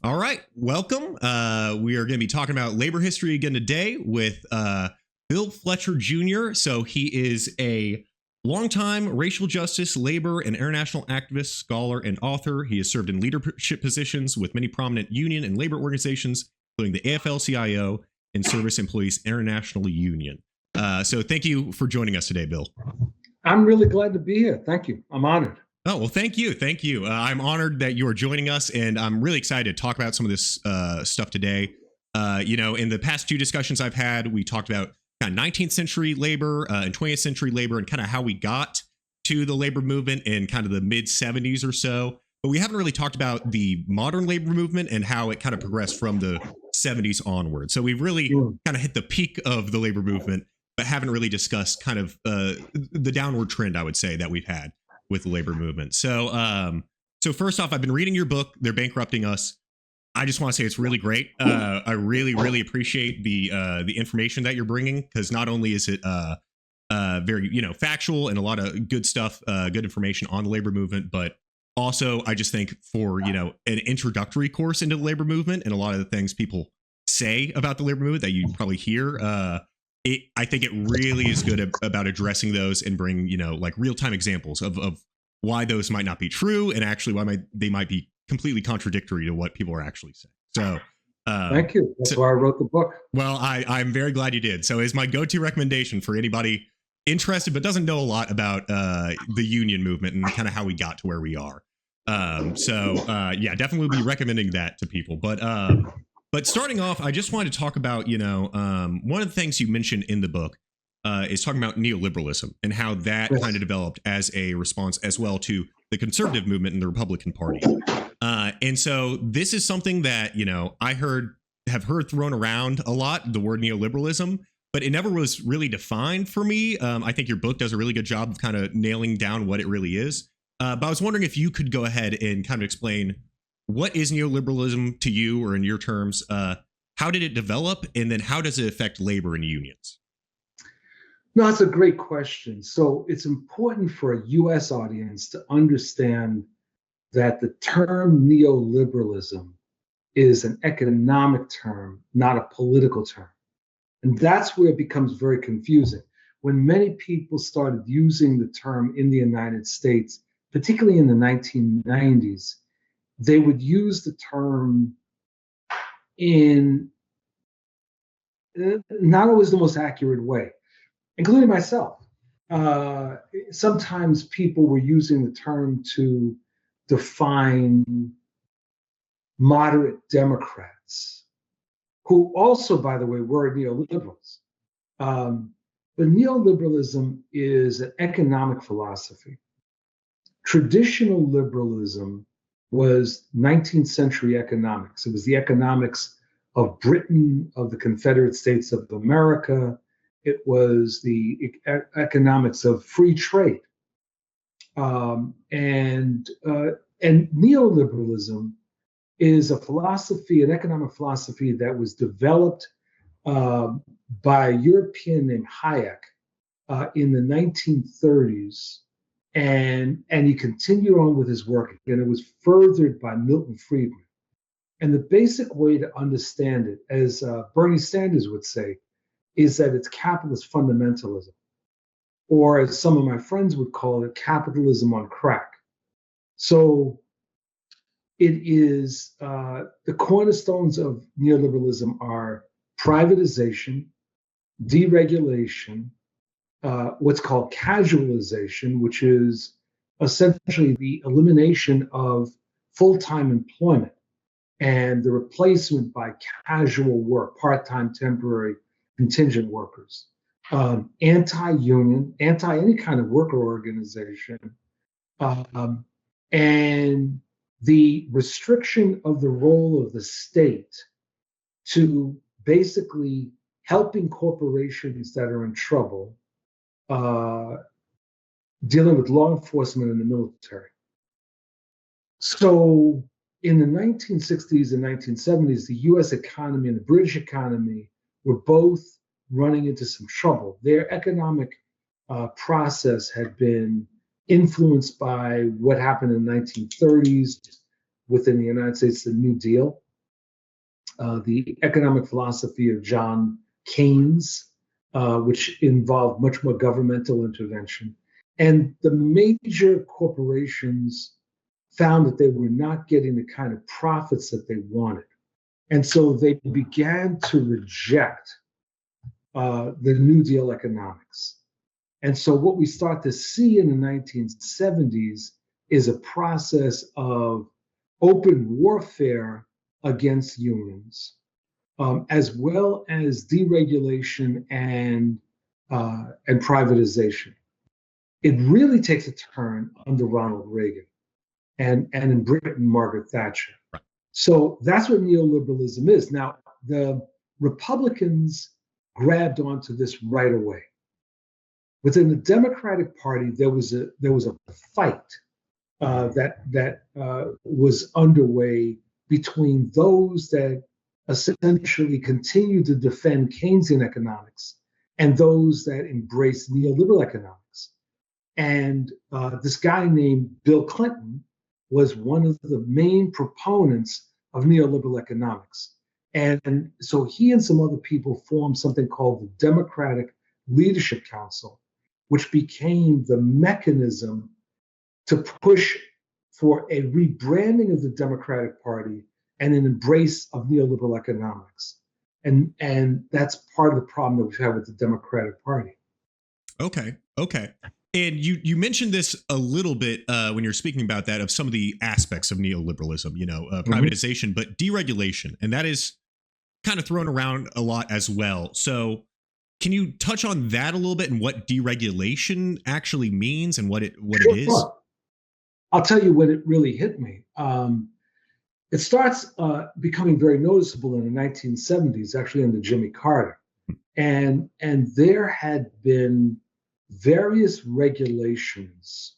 All right, welcome. We are going to be talking about labor history again today with Bill Fletcher Jr. So he is a longtime racial justice, labor, and international activist, scholar, and author. He has served in leadership positions with many prominent union and labor organizations, including the AFL-CIO and Service Employees International Union. So thank you for joining us today, Bill. I'm really glad to be here. Thank you. I'm honored. Oh, well, thank you. Thank you. I'm honored that you are joining us, and I'm really excited to talk about some of this stuff today. In the past two discussions I've had, we talked about kind of 19th century labor and 20th century labor and kind of how we got to the labor movement in kind of the mid 70s or so. But we haven't really talked about the modern labor movement and how it kind of progressed from the 70s onward. So we've really kind of hit the peak of the labor movement, but haven't really discussed kind of the downward trend, I would say, that we've had with the labor movement. So first off, I've been reading your book, They're Bankrupting Us. I just want to say it's really great. I really appreciate the information that you're bringing, because not only is it very factual and a lot of good stuff, good information on the labor movement, but also I just think for an introductory course into the labor movement and a lot of the things people say about the labor movement that you probably hear, I think it really is good about addressing those and bring, like real-time examples of why those might not be true and actually why they might be completely contradictory to what people are actually saying. So thank you. That's why I wrote the book. Well, I'm very glad you did. So it's my go-to recommendation for anybody interested but doesn't know a lot about the union movement and kind of how we got to where we are. Definitely be recommending that to people. But starting off, I just wanted to talk about, one of the things you mentioned in the book is talking about neoliberalism and how that kind of developed as a response as well to the conservative movement in the Republican Party. And so this is something that, I have heard thrown around a lot, the word neoliberalism, but it never was really defined for me. I think your book does a really good job of kind of nailing down what it really is. But I was wondering if you could go ahead and kind of explain what is neoliberalism to you, or in your terms, how did it develop, and then how does it affect labor and unions? No, that's a great question. So it's important for a U.S. audience to understand that the term neoliberalism is an economic term, not a political term. And that's where it becomes very confusing. When many people started using the term in the United States, particularly in the 1990s, they would use the term in not always the most accurate way, including myself. Sometimes people were using the term to define moderate Democrats, who also, by the way, were neoliberals. But neoliberalism is an economic philosophy. Traditional liberalism was 19th century economics. It was the economics of Britain, of the Confederate States of America. It was the economics of free trade. And neoliberalism is a philosophy, an economic philosophy that was developed by a European named Hayek in the 1930s. And he continued on with his work, and it was furthered by Milton Friedman. And the basic way to understand it, as Bernie Sanders would say, is that it's capitalist fundamentalism, or as some of my friends would call it, capitalism on crack. So it is the cornerstones of neoliberalism are privatization, deregulation, what's called casualization, which is essentially the elimination of full-time employment and the replacement by casual work, part-time, temporary, contingent workers, anti-union, anti any kind of worker organization, and the restriction of the role of the state to basically helping corporations that are in trouble, dealing with law enforcement and the military. So in the 1960s and 1970s, the US economy and the British economy were both running into some trouble. Their economic process had been influenced by what happened in the 1930s within the United States, the New Deal. the economic philosophy of John Keynes, which involved much more governmental intervention. And the major corporations found that they were not getting the kind of profits that they wanted. And so they began to reject the New Deal economics. And so what we start to see in the 1970s is a process of open warfare against unions, as well as deregulation and privatization. It really takes a turn under Ronald Reagan and in Britain, Margaret Thatcher. Right. So that's what neoliberalism is. Now, the Republicans grabbed onto this right away. Within the Democratic Party, there was a fight that was underway between those that essentially continued to defend Keynesian economics and those that embraced neoliberal economics. And this guy named Bill Clinton was one of the main proponents of neoliberal economics. And so he and some other people formed something called the Democratic Leadership Council, which became the mechanism to push for a rebranding of the Democratic Party and an embrace of neoliberal economics. And that's part of the problem that we've had with the Democratic Party. Okay. And you mentioned this a little bit when you're speaking about that, of some of the aspects of neoliberalism, privatization, but deregulation. And that is kind of thrown around a lot as well. So can you touch on that a little bit and what deregulation actually means and what it is? I'll tell you when it really hit me. It starts becoming very noticeable in the 1970s, actually under Jimmy Carter. And there had been various regulations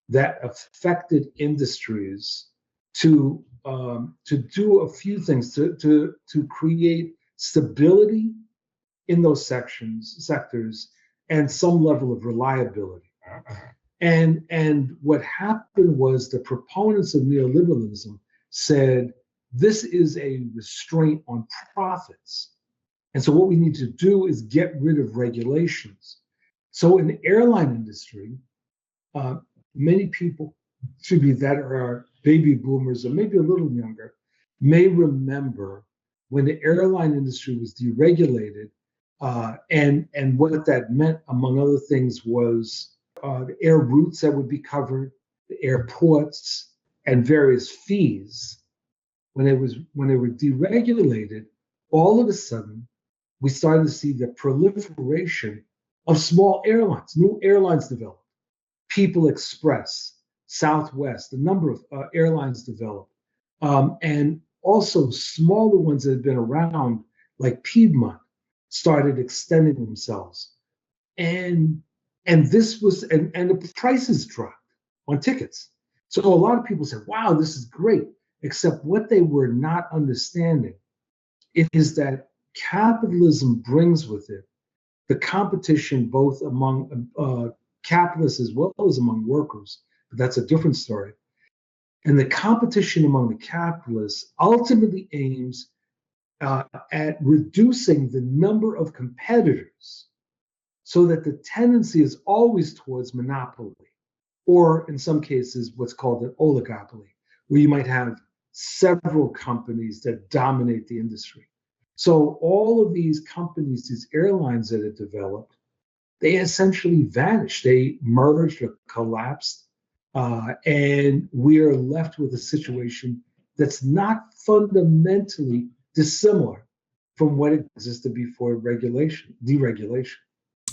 that affected industries to do a few things to create stability in those sectors and some level of reliability. And what happened was the proponents of neoliberalism said, this is a restraint on profits. And so what we need to do is get rid of regulations. So in the airline industry, many people that are baby boomers or maybe a little younger may remember when the airline industry was deregulated, and what that meant, among other things, was the air routes that would be covered, the airports, and various fees. When they were deregulated, all of a sudden, we started to see the proliferation of small airlines. New airlines developed. People Express, Southwest, a number of airlines developed. And also smaller ones that had been around, like Piedmont, started extending themselves. And this was, and the prices dropped on tickets. So a lot of people said, wow, this is great. Except what they were not understanding is that capitalism brings with it the competition both among capitalists as well as among workers. But that's a different story. And the competition among the capitalists ultimately aims at reducing the number of competitors so that the tendency is always towards monopoly, or in some cases, what's called an oligopoly, where you might have several companies that dominate the industry. So all of these companies, these airlines that had developed, they essentially vanished. They merged or collapsed. And we are left with a situation that's not fundamentally dissimilar from what existed before deregulation.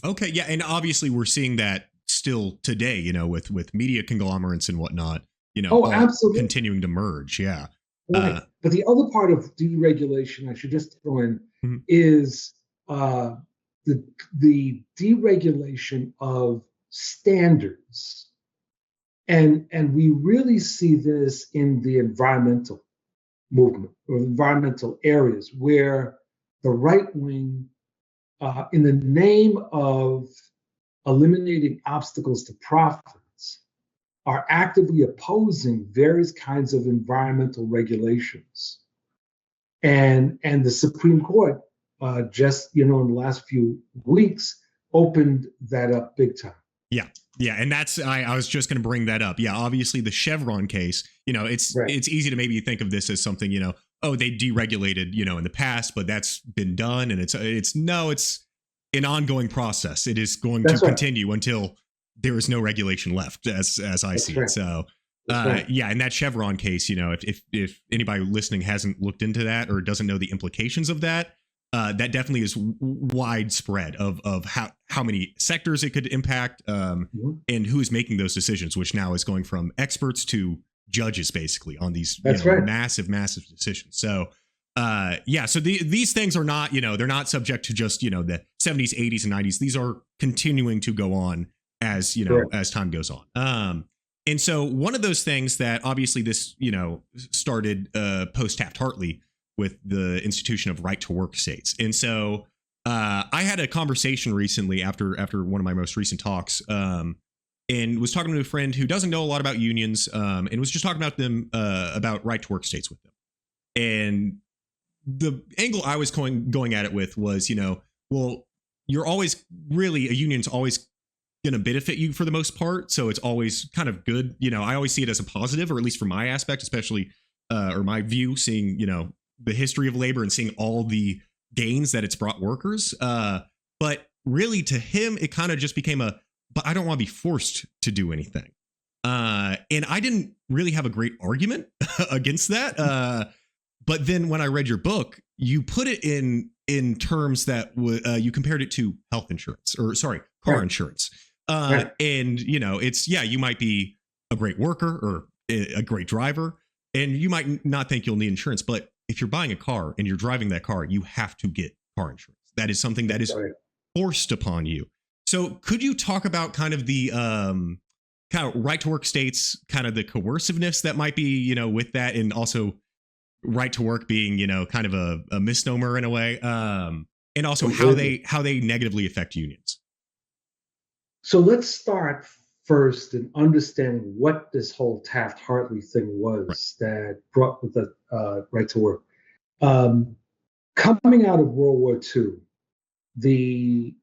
Okay, yeah, and obviously we're seeing that still today, with media conglomerates and whatnot, Absolutely. continuing to merge. Yeah. Right. But the other part of deregulation, I should just throw in, is the deregulation of standards. And we really see this in the environmental movement or environmental areas where the right wing, in the name of eliminating obstacles to profits, are actively opposing various kinds of environmental regulations. And the Supreme Court just in the last few weeks opened that up big time. Yeah. Yeah. And that's, I was just going to bring that up. Yeah. Obviously the Chevron case, it's easy to maybe think of this as something, oh, they deregulated, in the past, but that's been done. And it's an ongoing process. It is going to continue until there is no regulation left as I see it. So, yeah. And that Chevron case, if anybody listening hasn't looked into that or doesn't know the implications of that, that definitely is widespread of how many sectors it could impact, and who is making those decisions, which now is going from experts to judges basically on these massive decisions. So so these things are not, they're not subject to just, the 70s, 80s, and 90s. These are continuing to go on as, as time goes on. And so one of those things that obviously this, started post Taft-Hartley with the institution of right to work states. And so I had a conversation recently after one of my most recent talks, and was talking to a friend who doesn't know a lot about unions, and was just talking about them, about right to work states with them. And the angle I was going at it with was, well, you're always really, a union's always going to benefit you for the most part. So it's always kind of good. I always see it as a positive, or at least from my aspect, especially, or my view, seeing, the history of labor and seeing all the gains that it's brought workers. But really to him, it kind of just became but I don't want to be forced to do anything. And I didn't really have a great argument against that. But then when I read your book, you put it in terms that you compared it to health insurance, or car insurance. And, it's, you might be a great worker or a great driver, and you might not think you'll need insurance, but if you're buying a car and you're driving that car, you have to get car insurance. That is something that is forced upon you. So could you talk about kind of the kind of right to work states, kind of the coerciveness that might be, with that, and also right to work being, kind of a misnomer in a way, and also how they negatively affect unions? So let's start first in understanding what this whole Taft-Hartley thing was that brought with the right to work. Coming out of World War II, the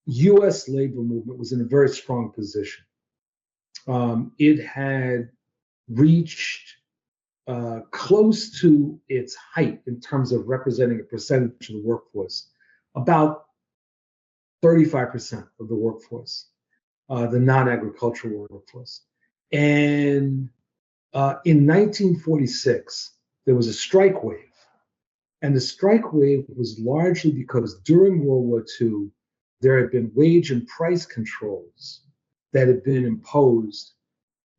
U.S. labor movement was in a very strong position. It had reached close to its height in terms of representing a percentage of the workforce, about 35% of the workforce, the non-agricultural workforce. And in 1946, there was a strike wave. And the strike wave was largely because during World War II, there had been wage and price controls that had been imposed,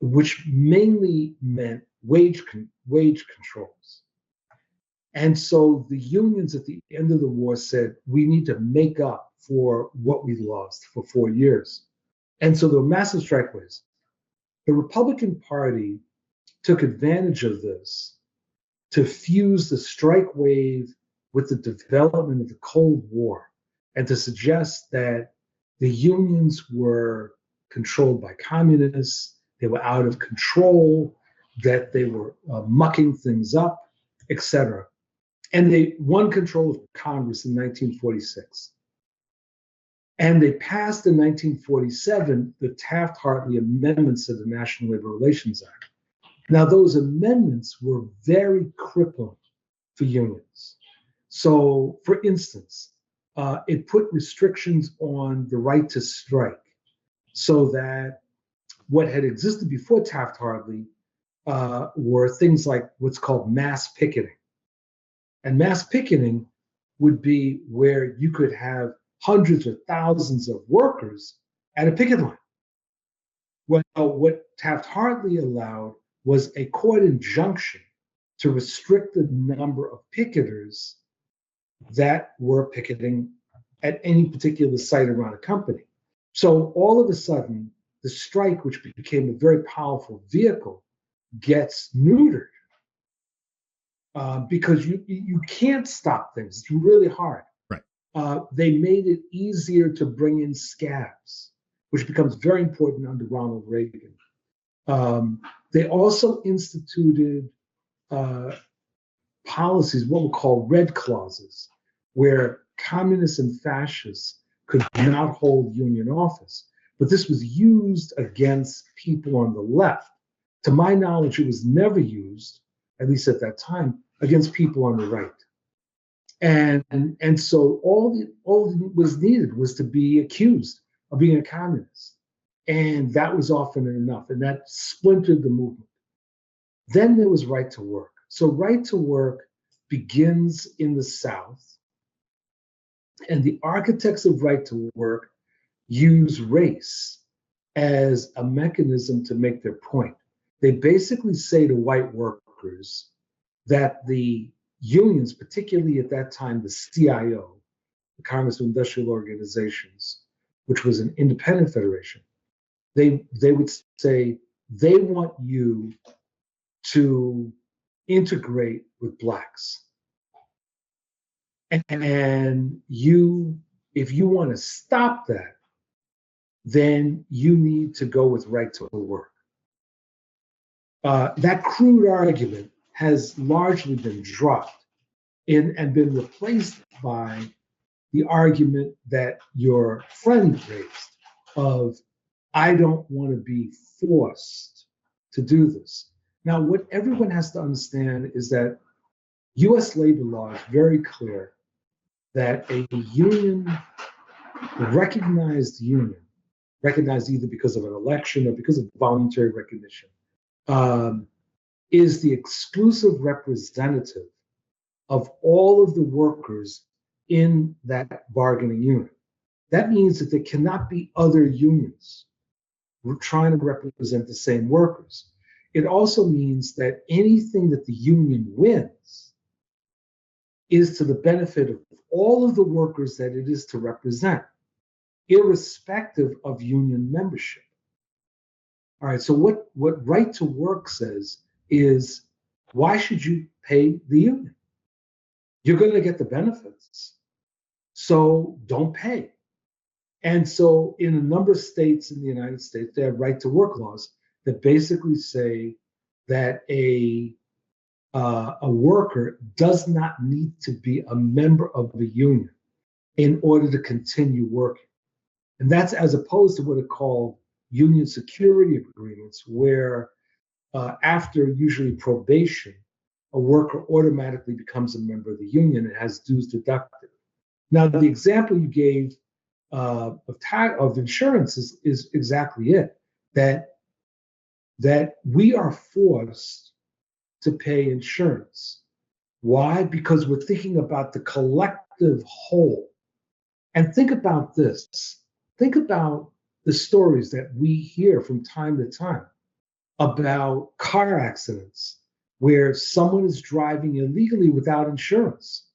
which mainly meant wage controls. And so the unions at the end of the war said, we need to make up for what we lost for 4 years. And so there were massive strike waves. The Republican Party took advantage of this to fuse the strike wave with the development of the Cold War, and to suggest that the unions were controlled by communists, they were out of control, that they were mucking things up, etc. And they won control of Congress in 1946. And they passed in 1947 the Taft-Hartley amendments to the National Labor Relations Act. Now, those amendments were very crippling for unions. So, for instance, it put restrictions on the right to strike, so that what had existed before Taft-Hartley were things like what's called mass picketing. And mass picketing would be where you could have hundreds or thousands of workers at a picket line. Well, what Taft-Hartley allowed was a court injunction to restrict the number of picketers that were picketing at any particular site around a company. So all of a sudden, the strike, which became a very powerful vehicle, gets neutered because you can't stop things. It's really hard. Right. They made it easier to bring in scabs, which becomes very important under Ronald Reagan. They also instituted policies, what we call red clauses, where communists and fascists could not hold union office. But this was used against people on the left. To my knowledge, it was never used, at least at that time, against people on the right. And so all that was needed was to be accused of being a communist. And that was often enough. And that splintered the movement. Then there was right to work. So right to work begins in the South. And the architects of right to work use race as a mechanism to make their point. They basically say to white workers that the unions, particularly at that time, the CIO, the Congress of Industrial Organizations, which was an independent federation, they would say they want you to integrate with blacks. And you, if you want to stop that, then you need to go with right to work. That crude argument has largely been dropped and been replaced by the argument that your friend raised of, I don't want to be forced to do this. Now, what everyone has to understand is that US labor law is very clear that a union, recognized either because of an election or because of voluntary recognition, is the exclusive representative of all of the workers in that bargaining unit. That means that there cannot be other unions trying to represent the same workers. It also means that anything that the union wins is to the benefit of all of the workers that it is to represent, irrespective of union membership. All right, so what right to work says is, why should you pay the union? You're going to get the benefits, so don't pay. And so in a number of states in the United States, they have right to work laws that basically say that a worker does not need to be a member of the union in order to continue working. And that's as opposed to what are called union security agreements, where after usually probation, a worker automatically becomes a member of the union and has dues deducted. Now, the example you gave of insurance is exactly it, that we are forced to pay insurance. Why? Because we're thinking about the collective whole. And think about this. Think about the stories that we hear from time to time about car accidents where someone is driving illegally without insurance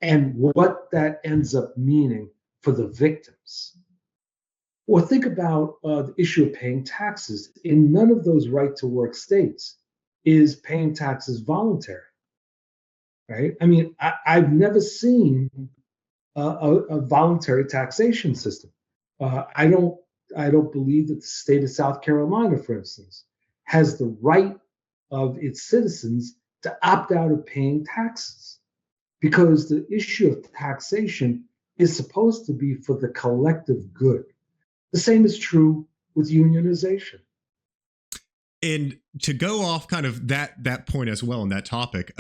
and what that ends up meaning for the victims. Or think about the issue of paying taxes. In none of those right to work states is paying taxes voluntary, right? I mean, I've never seen a voluntary taxation system. I don't believe that the state of South Carolina, for instance, has the right of its citizens to opt out of paying taxes, because the issue of taxation is supposed to be for the collective good. The same is true with unionization. And to go off kind of that point as well on that topic,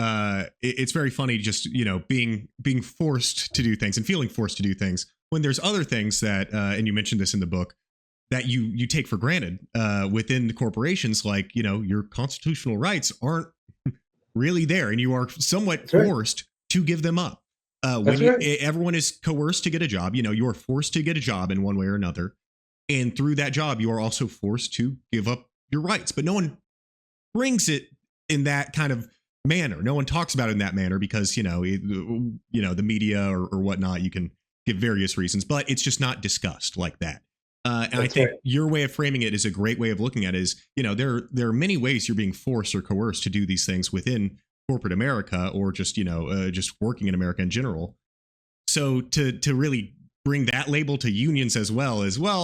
it's very funny just, being forced to do things and feeling forced to do things when there's other things that, and you mentioned this in the book, that you take for granted within the corporations, like, your constitutional rights aren't really there, and you are somewhat forced to give them up. Everyone is coerced to get a job. You are forced to get a job in one way or another. And through that job, you are also forced to give up your rights. But no one brings it in that kind of manner. No one talks about it in that manner because, the media or whatnot, you can give various reasons, but it's just not discussed like that. And I think your way of framing it is a great way of looking at it is, there are many ways you're being forced or coerced to do these things within corporate America or just, just working in America in general. So to really bring that label to unions as well,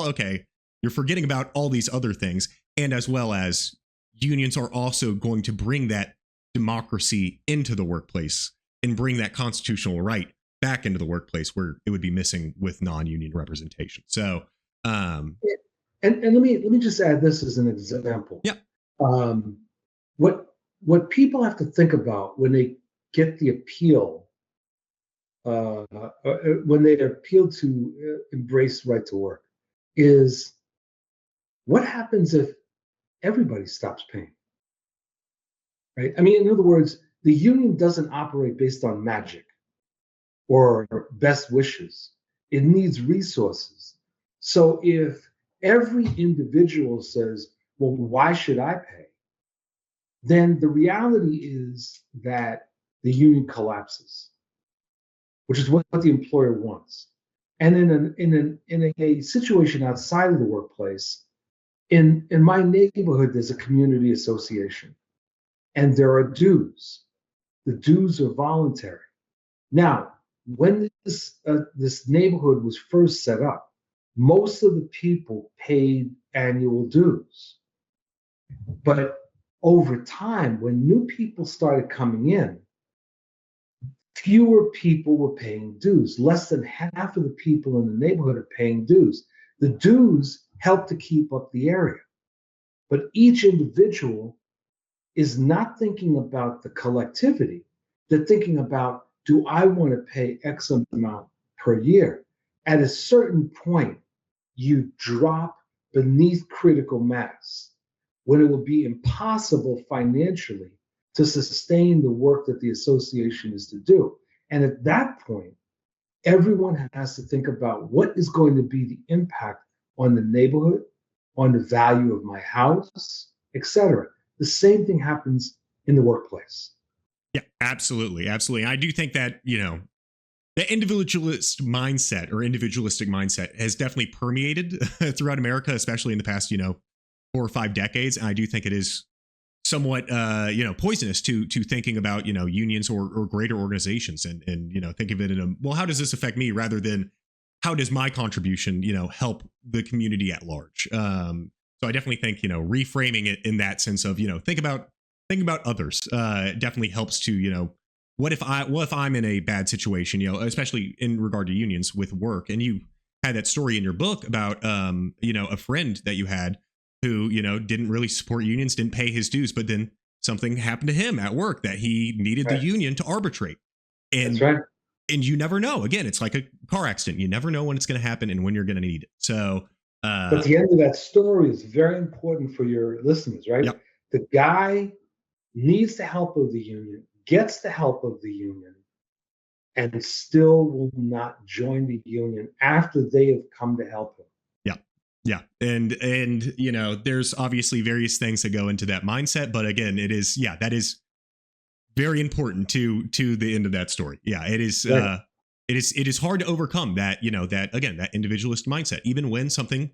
okay, you're forgetting about all these other things. And as well as unions are also going to bring that democracy into the workplace and bring that constitutional right back into the workplace where it would be missing with non-union representation. So, and let me just add this as an example. yeah, What people have to think about when they get the appeal, when they appeal to embrace right to work, is what happens if everybody stops paying? Right? I mean, in other words, the union doesn't operate based on magic or best wishes. It needs resources. So if every individual says, well, why should I pay? Then the reality is that the union collapses, which is what the employer wants. And in a situation outside of the workplace, in my neighborhood, there's a community association, and there are dues. The dues are voluntary. Now, when this neighborhood was first set up, most of the people paid annual dues. But over time, when new people started coming in, fewer people were paying dues. Less than half of the people in the neighborhood are paying dues. The dues help to keep up the area. But each individual is not thinking about the collectivity. They're thinking about, do I want to pay X amount per year? At a certain point, you drop beneath critical mass when it will be impossible financially to sustain the work that the association is to do. And at that point, everyone has to think about what is going to be the impact on the neighborhood, on the value of my house, etc. The same thing happens in the workplace. yeah, absolutely, absolutely. I do think that the individualistic mindset has definitely permeated throughout America, especially in the past 4 or 5 decades. And I do think it is somewhat poisonous to thinking about unions or greater organizations and think of it in a, well, how does this affect me, rather than how does my contribution help the community at large. So I definitely think reframing it in that sense of think about others definitely helps to what if I'm in a bad situation, especially in regard to unions with work. And you had that story in your book about a friend that you had who didn't really support unions, didn't pay his dues, but then something happened to him at work that he needed the union to arbitrate. And That's right. And you never know. Again, it's like a car accident. You never know when it's going to happen and when you're going to need it. So, but the end of that story is very important for your listeners, right? Yep. The guy needs the help of the union, gets the help of the union, and still will not join the union after they have come to help him. Yeah. And there's obviously various things that go into that mindset. But again, that is very important to the end of that story. Yeah, it is. Right. It is hard to overcome that, that individualist mindset. Even when something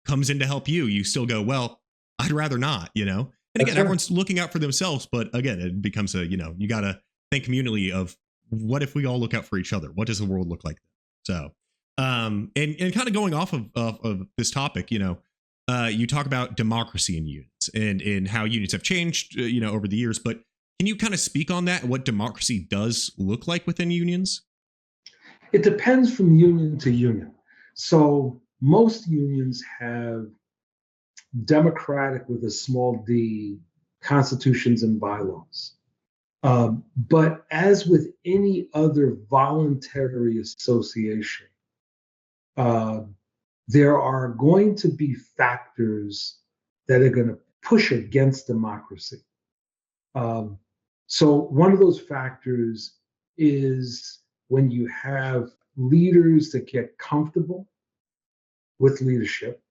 comes in to help you, you still go, well, I'd rather not, And again, right. Everyone's looking out for themselves. But again, it becomes you got to think communally of, what if we all look out for each other? What does the world look like? So, and kind of going off of this topic, you talk about democracy in unions and how unions have changed, over the years. But can you kind of speak on that, what democracy does look like within unions? It depends from union to union. So most unions have democratic, with a small d, constitutions and bylaws. But as with any other voluntary association, there are going to be factors that are going to push against democracy. So one of those factors is when you have leaders that get comfortable with leadership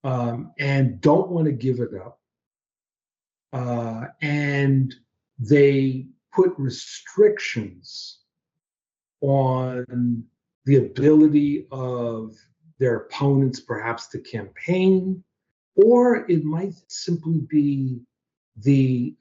and don't want to give it up, and they put restrictions on the ability of their opponents perhaps to campaign, or it might simply be the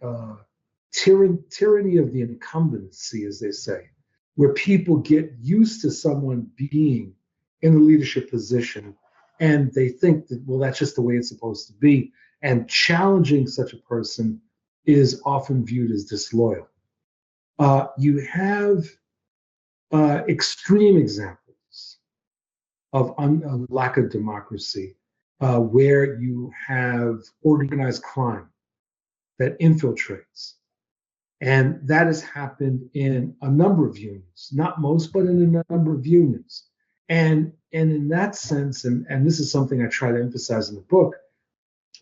tyranny of the incumbency, as they say, where people get used to someone being in a leadership position and they think that, well, that's just the way it's supposed to be. And challenging such a person is often viewed as disloyal. You have extreme examples of lack of democracy, where you have organized crime that infiltrates. And that has happened in a number of unions, not most, but in a number of unions. And in that sense, and this is something I try to emphasize in the book,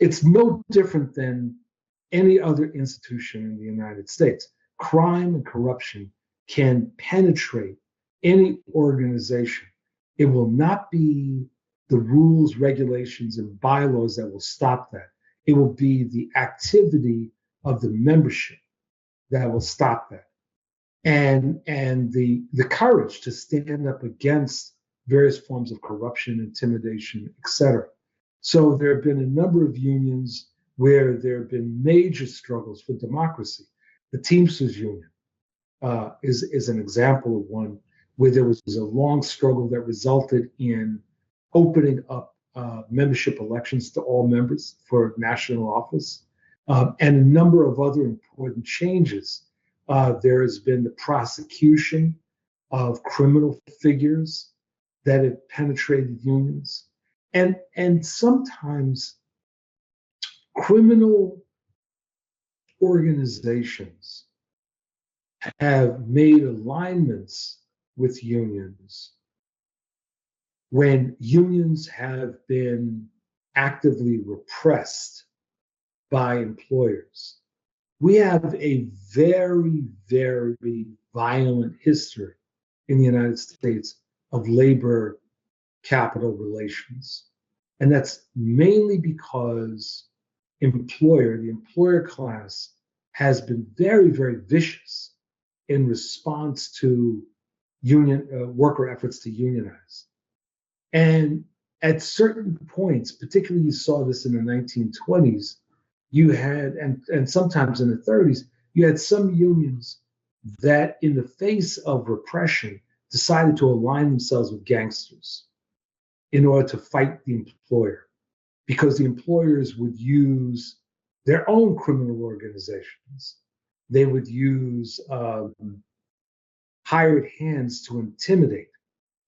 it's no different than any other institution in the United States. Crime and corruption can penetrate any organization. It will not be the rules, regulations, and bylaws that will stop that. It will be the activity of the membership that will stop that. And the courage to stand up against various forms of corruption, intimidation, etc. So there have been a number of unions where there have been major struggles for democracy. The Teamsters Union is an example of one where there was a long struggle that resulted in opening up membership elections to all members for national office, and a number of other important changes. There has been the prosecution of criminal figures that have penetrated unions, and sometimes criminal organizations have made alignments with unions when unions have been actively repressed by employers. We have a very, very violent history in the United States of labor capital relations. And that's mainly because the employer class has been very, very vicious in response to union worker efforts to unionize. And at certain points, particularly you saw this in the 1920s, you had, and sometimes in the 30s, you had some unions that in the face of repression decided to align themselves with gangsters in order to fight the employer, because the employers would use their own criminal organizations. They would use hired hands to intimidate.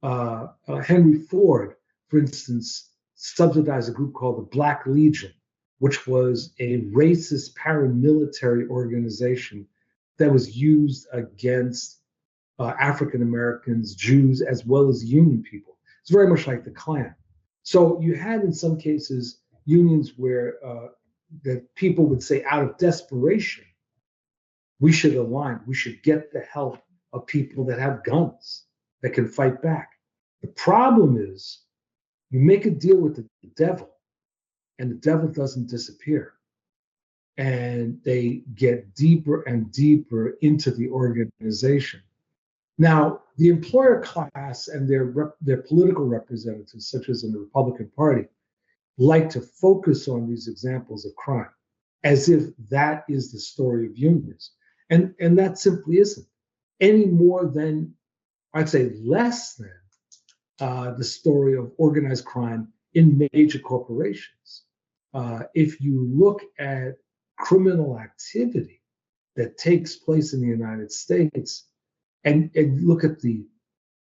Henry Ford, for instance, subsidized a group called the Black Legion, which was a racist paramilitary organization that was used against African Americans, Jews, as well as Union people. It's very much like the Klan. So you had, in some cases, unions where that people would say, out of desperation, we should align. We should get the help of people that have guns that can fight back. The problem is, you make a deal with the devil, and the devil doesn't disappear. And they get deeper and deeper into the organization. Now, the employer class and their political representatives, such as in the Republican Party, like to focus on these examples of crime as if that is the story of unions. And that simply isn't, any more than, I'd say less than, the story of organized crime in major corporations. If you look at criminal activity that takes place in the United States and look at the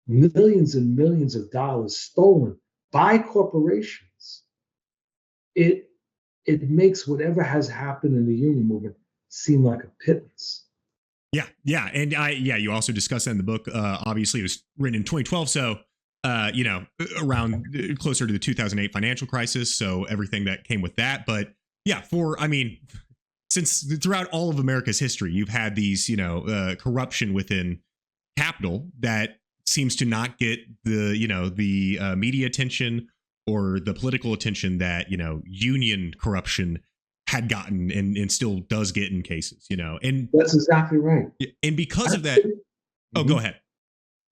millions and millions of dollars stolen by corporations, it makes whatever has happened in the union movement seem like a pittance. Yeah, and you also discuss that in the book. Obviously, it was written in 2012, so around closer to the 2008 financial crisis. So everything that came with that, but yeah, since throughout all of America's history, you've had these, corruption within capital that seems to not get the media attention or the political attention that union corruption had gotten and still does get in cases, and that's exactly right. And because of that, go ahead.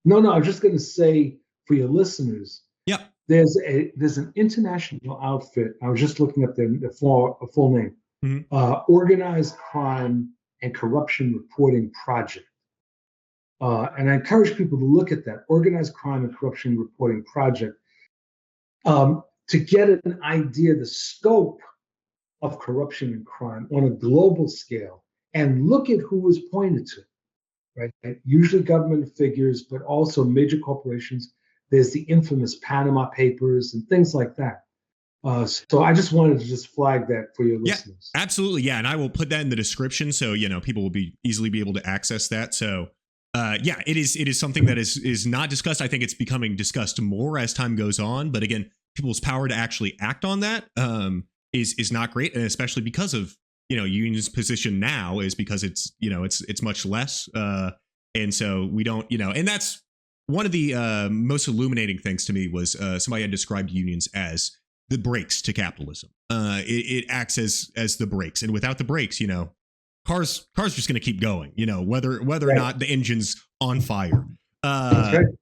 No, I was just going to say for your listeners, yeah, there's an international outfit. I was just looking up a full name, Organized Crime and Corruption Reporting Project. And I encourage people to look at that Organized Crime and Corruption Reporting Project to get an idea of the scope of corruption and crime on a global scale and look at who was pointed to, right? Usually government figures, but also major corporations. There's the infamous Panama Papers and things like that. So I just wanted to just flag that for your listeners. Absolutely. Yeah. And I will put that in the description so, people will easily be able to access that. So, it is something that is not discussed. I think it's becoming discussed more as time goes on. But again, people's power to actually act on that is not great. And especially because of, unions' position now is because it's much less. And so we don't, and that's one of the most illuminating things to me was somebody had described unions as the brakes to capitalism. It acts as the brakes, and without the brakes, cars just going to keep going. Whether or not the engine's on fire.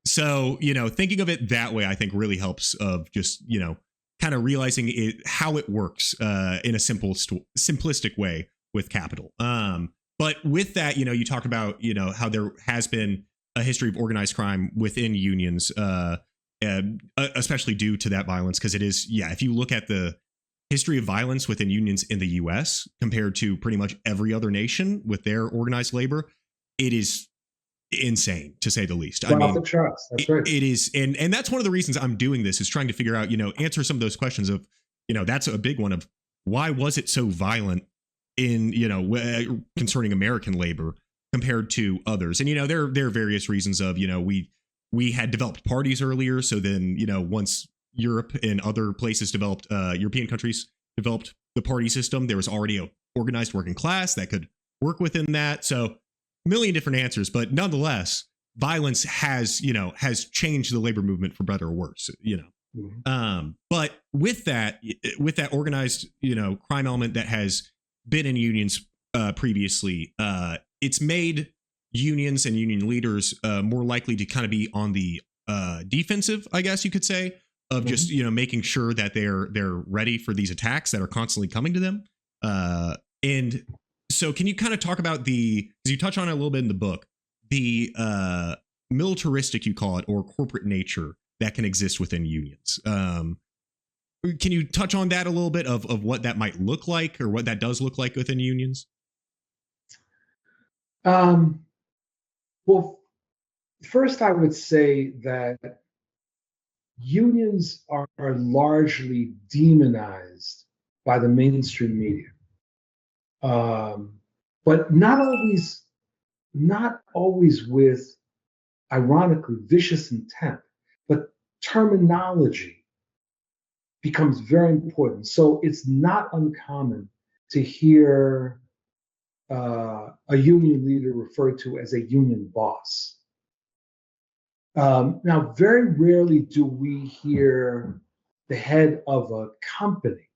So thinking of it that way, I think really helps. Of just kind of realizing how it works in a simplistic way with capital. But with that, you talk about how there has been a history of organized crime within unions. Especially due to that violence, because it is, if you look at the history of violence within unions in the US compared to pretty much every other nation with their organized labor, it is insane to say the least. I mean, the charts. That's right. It is. And that's one of the reasons I'm doing this, is trying to figure out, answer some of those questions of, that's a big one of why was it so violent in, concerning American labor compared to others. And, there are various reasons of, we had developed parties earlier. So then, once Europe and other places developed, European countries developed the party system, there was already a organized working class that could work within that. So a million different answers, but nonetheless, violence has changed the labor movement for better or worse, Mm-hmm. But with that organized, crime element that has been in unions previously, it's made unions and union leaders more likely to kind of be on the defensive, I guess you could say, of just making sure that they're ready for these attacks that are constantly coming to them. And so, can you kind of talk about because you touch on it a little bit in the book, the militaristic, you call it, or corporate nature that can exist within unions. Can you touch on that a little bit of what that might look like, or what that does look like within unions? Well, first, I would say that unions are largely demonized by the mainstream media, but not always with, ironically, vicious intent. But terminology becomes very important. So it's not uncommon to hear a union leader referred to as a union boss. Now, very rarely do we hear the head of a company,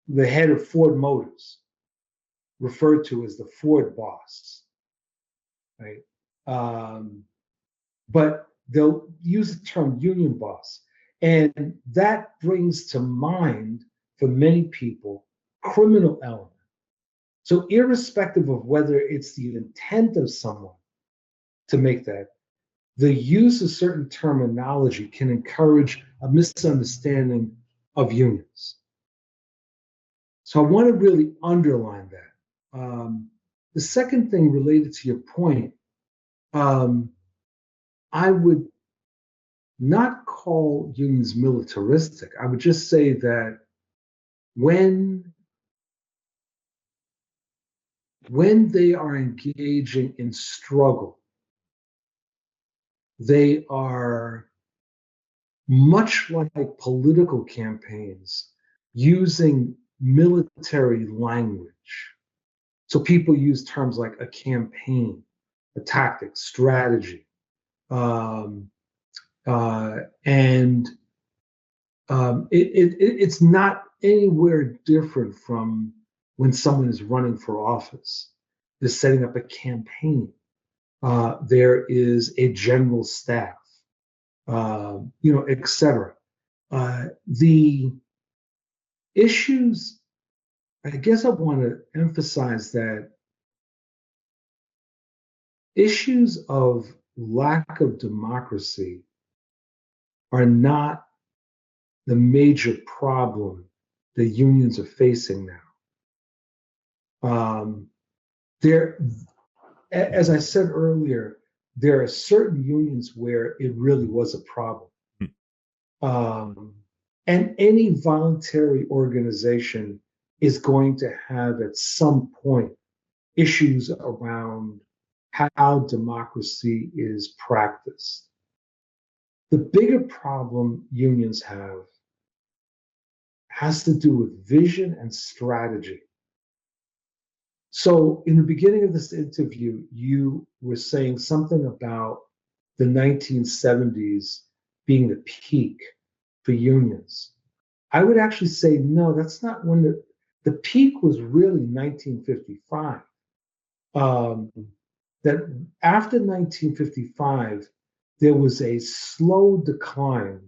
the head of Ford Motors, referred to as the Ford boss, right? But they'll use the term union boss. And that brings to mind, for many people, criminal element. So irrespective of whether it's the intent of someone to make that, the use of certain terminology can encourage a misunderstanding of unions. So I want to really underline that. The second thing related to your point, I would not call unions militaristic. I would just say that when they are engaging in struggle, they are much like political campaigns using military language. So people use terms like a campaign, a tactic, strategy. It's not anywhere different from when someone is running for office. They're setting up a campaign. There is a general staff, et cetera. The issues, I guess I want to emphasize that issues of lack of democracy are not the major problem the unions are facing now. there, as I said earlier, there are certain unions where it really was a problem. Um, and any voluntary organization is going to have at some point issues around how democracy is practiced. The bigger problem unions have has to do with vision and strategy. So, in the beginning of this interview, you were saying something about the 1970s being the peak for unions. I would actually say, no, that's not when the peak was really 1955. That after 1955, there was a slow decline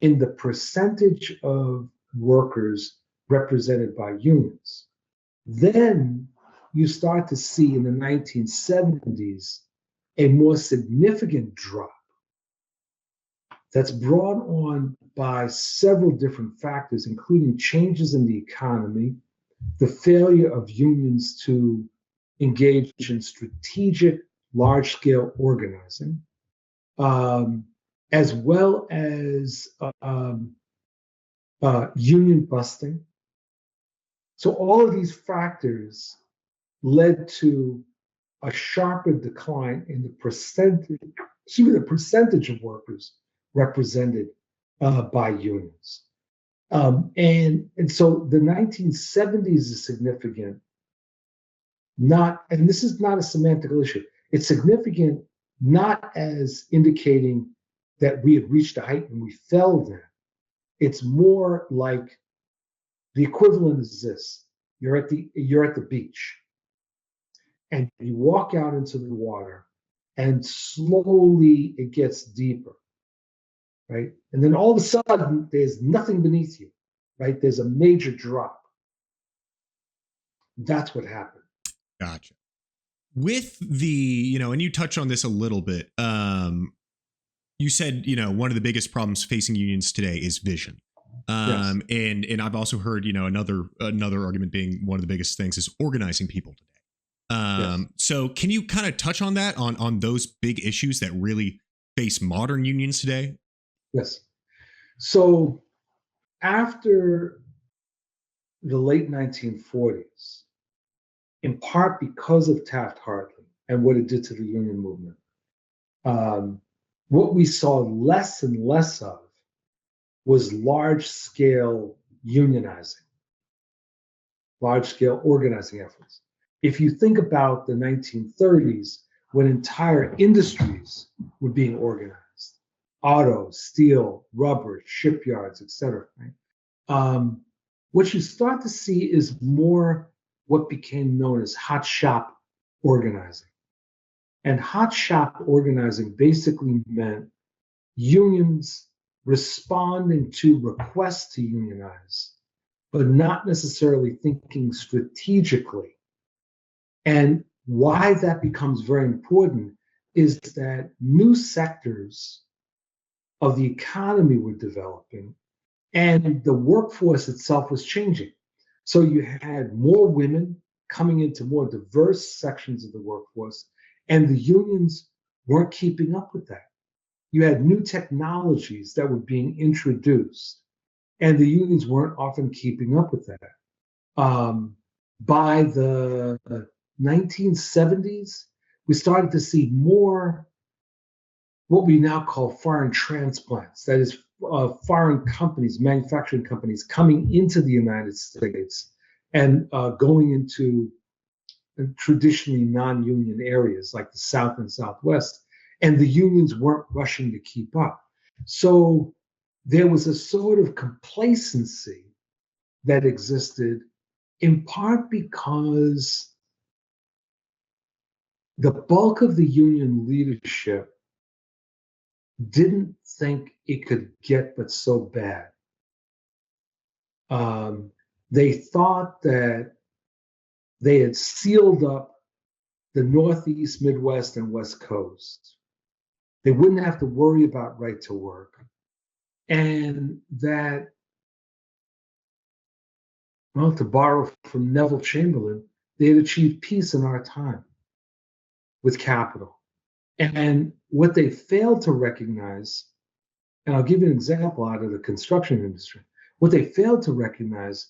in the percentage of workers represented by unions. Then you start to see in the 1970s a more significant drop that's brought on by several different factors, including changes in the economy, the failure of unions to engage in strategic large-scale organizing, as well as union busting. So all of these factors led to a sharper decline in the percentage of workers represented by unions. And so the 1970s is significant, and this is not a semantic issue, it's significant not as indicating that we had reached a height and we fell then. It's more like the equivalent is this: you're at the beach, and you walk out into the water, and slowly it gets deeper, right? And then all of a sudden, there's nothing beneath you, right? There's a major drop. That's what happened. Gotcha. With the, and you touched on this a little bit. You said, one of the biggest problems facing unions today is vision. Yes. And I've also heard, another argument being one of the biggest things is organizing people today. Yes. So can you kind of touch on that, on those big issues that really face modern unions today? Yes. So after the late 1940s, in part because of Taft-Hartley and what it did to the union movement, what we saw less and less of was large-scale unionizing, large-scale organizing efforts. If you think about the 1930s, when entire industries were being organized, auto, steel, rubber, shipyards, etc., right? What you start to see is more what became known as hot shop organizing. And hot shop organizing basically meant unions responding to requests to unionize, but not necessarily thinking strategically. And why that becomes very important is that new sectors of the economy were developing and the workforce itself was changing. So you had more women coming into more diverse sections of the workforce, and the unions weren't keeping up with that. You had new technologies that were being introduced, and the unions weren't often keeping up with that. By the 1970s, we started to see more what we now call foreign transplants. That is, foreign companies, manufacturing companies, coming into the United States and going into traditionally non-union areas like the South and Southwest, and the unions weren't rushing to keep up. So there was a sort of complacency that existed, in part because the bulk of the union leadership didn't think it could get but so bad. They thought that they had sealed up the Northeast, Midwest, and West Coast. They wouldn't have to worry about right to work. And that, well, to borrow from Neville Chamberlain, They had achieved peace in our time with capital. And what they failed to recognize, and I'll give you an example out of the construction industry, what they failed to recognize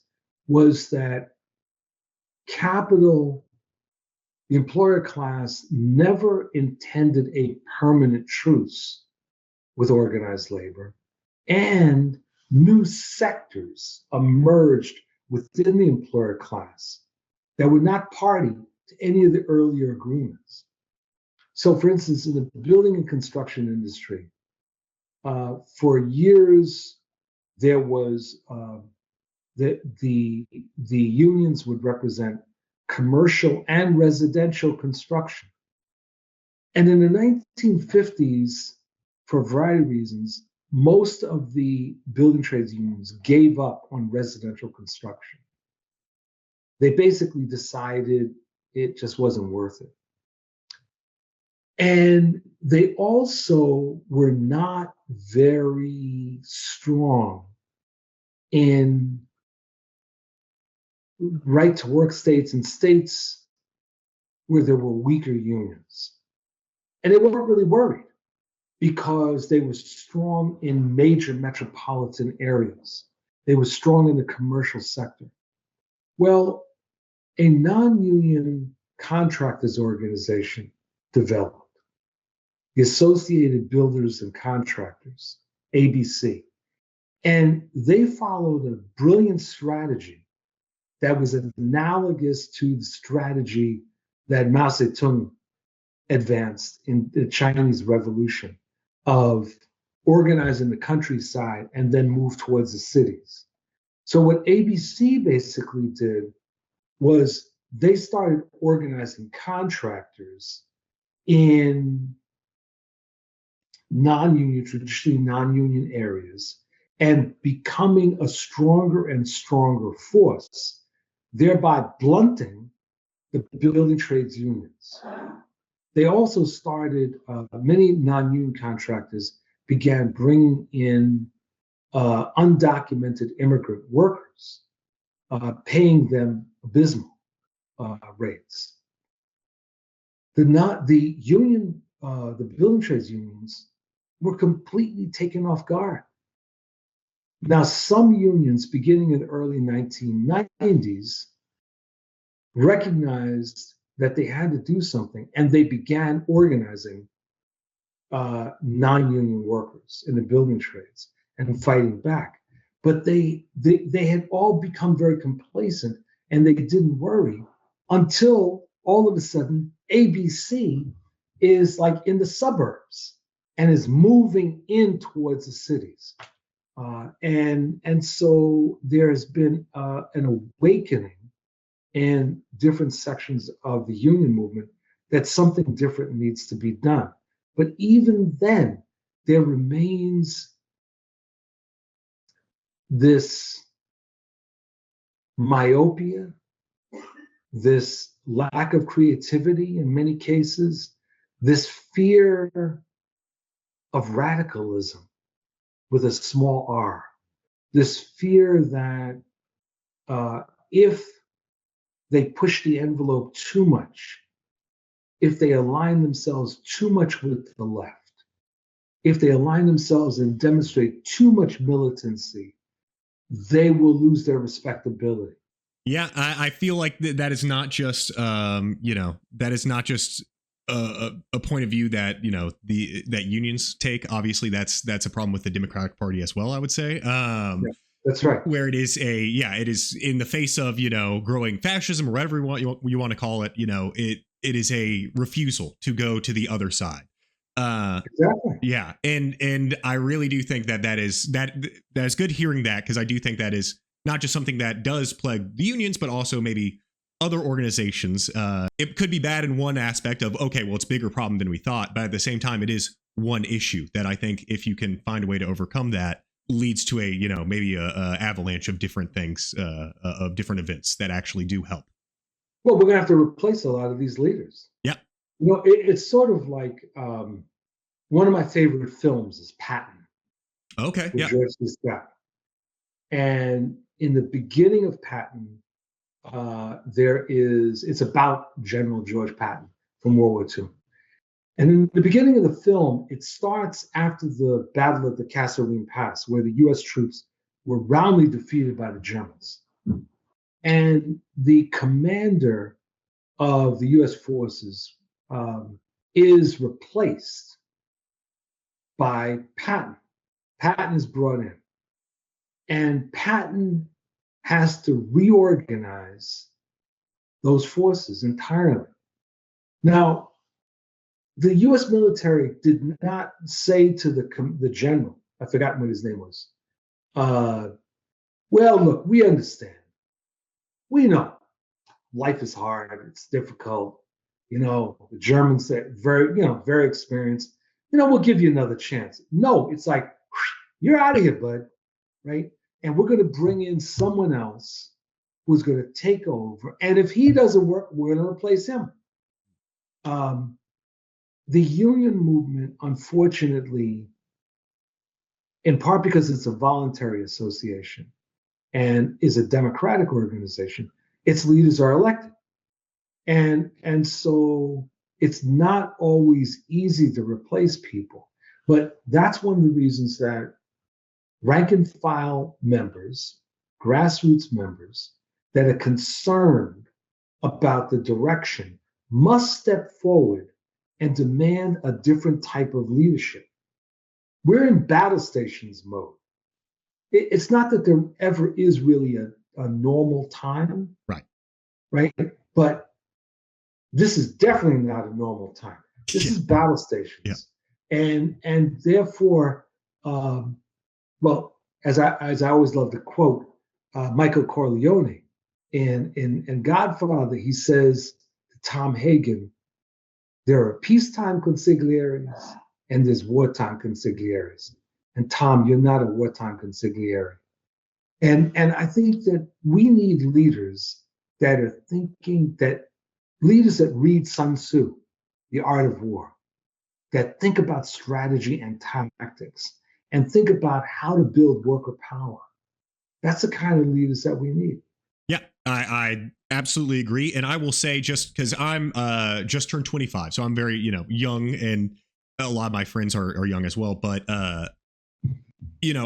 was that capital, the employer class, never intended a permanent truce with organized labor, and new sectors emerged within the employer class that were not party to any of the earlier agreements. So, for instance, in the building and construction industry, for years there was the unions would represent commercial and residential construction, and in the 1950s, for a variety of reasons, most of the building trades unions gave up on residential construction. They basically decided it just wasn't worth it. And they also were not very strong in right to work states and states where there were weaker unions. And they weren't really worried because they were strong in major metropolitan areas. They were strong in the commercial sector. Well, a non-union contractors organization developed, the Associated Builders and Contractors, ABC. And they followed a brilliant strategy that was analogous to the strategy that Mao Zedong advanced in the Chinese Revolution of organizing the countryside and then move towards the cities. So what ABC basically did was they started organizing contractors in traditionally non-union areas, and becoming a stronger and stronger force, thereby blunting the building trades unions. They also started, many non-union contractors began bringing in undocumented immigrant workers, paying them abysmal rates. The building trades unions were completely taken off guard. Now, some unions, beginning in the early 1990s, recognized that they had to do something, and they began organizing non-union workers in the building trades and fighting back. But they had all become very complacent, and they didn't worry until all of a sudden ABC is like in the suburbs and is moving in towards the cities. And so there has been an awakening in different sections of the union movement that something different needs to be done. But even then, there remains this myopia, this lack of creativity in many cases, this fear of radicalism with a small r, this fear that if they push the envelope too much, if they align themselves too much with the left, if they align themselves and demonstrate too much militancy, they will lose their respectability. Yeah, I feel like that is not just, that is not just a point of view that that unions take. Obviously, that's a problem with the Democratic Party as well, I would say. Yeah, that's right. Where it is it is in the face of growing fascism or whatever you want to call it. It is a refusal to go to the other side. Exactly. Yeah, and I really do think that is good hearing that, because I do think that is not just something that does plague the unions, but also maybe other organizations. It could be bad in one aspect of, okay, well, it's a bigger problem than we thought, but at the same time, it is one issue that I think if you can find a way to overcome that, leads to a maybe a avalanche of different things, of different events that actually do help. Well, we're gonna have to replace a lot of these leaders. Yeah. It's sort of like one of my favorite films is Patton. Okay. Yeah. George C. Scott. And in the beginning of Patton, It's about General George Patton from World War II. And in the beginning of the film, it starts after the Battle of the Kasserine Pass, where the US troops were roundly defeated by the Germans. And the commander of the US forces is replaced by Patton. Patton is brought in. And Patton has to reorganize those forces entirely. Now, the U.S. military did not say to the general, I've forgotten what his name was, well, look, we understand. We know life is hard. It's difficult. The Germans are very experienced. We'll give you another chance. No, it's like, you're out of here, bud, right? And we're going to bring in someone else who's going to take over. And if he doesn't work, we're going to replace him. The union movement, unfortunately, in part because it's a voluntary association and is a democratic organization, its leaders are elected. And so it's not always easy to replace people. But that's one of the reasons that rank and file members, grassroots members that are concerned about the direction must step forward and demand a different type of leadership. We're in battle stations mode. It's not that there ever is really a normal time, right? But this is definitely not a normal time. This is battle stations, and therefore, well, as I always love to quote Michael Corleone in Godfather, he says to Tom Hagen, there are peacetime consigliaries and there's wartime consigliaries. And Tom, you're not a wartime consigliere. And I think that we need leaders that are leaders that read Sun Tzu, The Art of War, that think about strategy and tactics and think about how to build worker power. That's the kind of leaders that we need. Yeah, I absolutely agree. And I will say, just because I'm just turned 25, so I'm very, young, and a lot of my friends are young as well. But, a